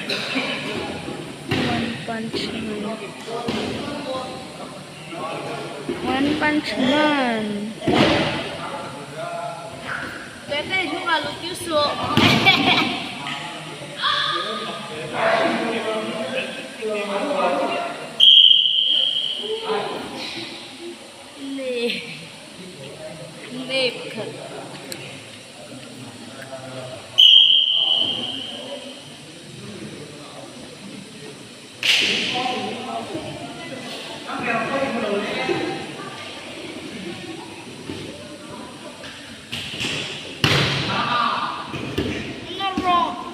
One Punch Man. One Punch Man. Cái chúng là lúc trước sữa. Nè. Nếp thật. Nó rộng.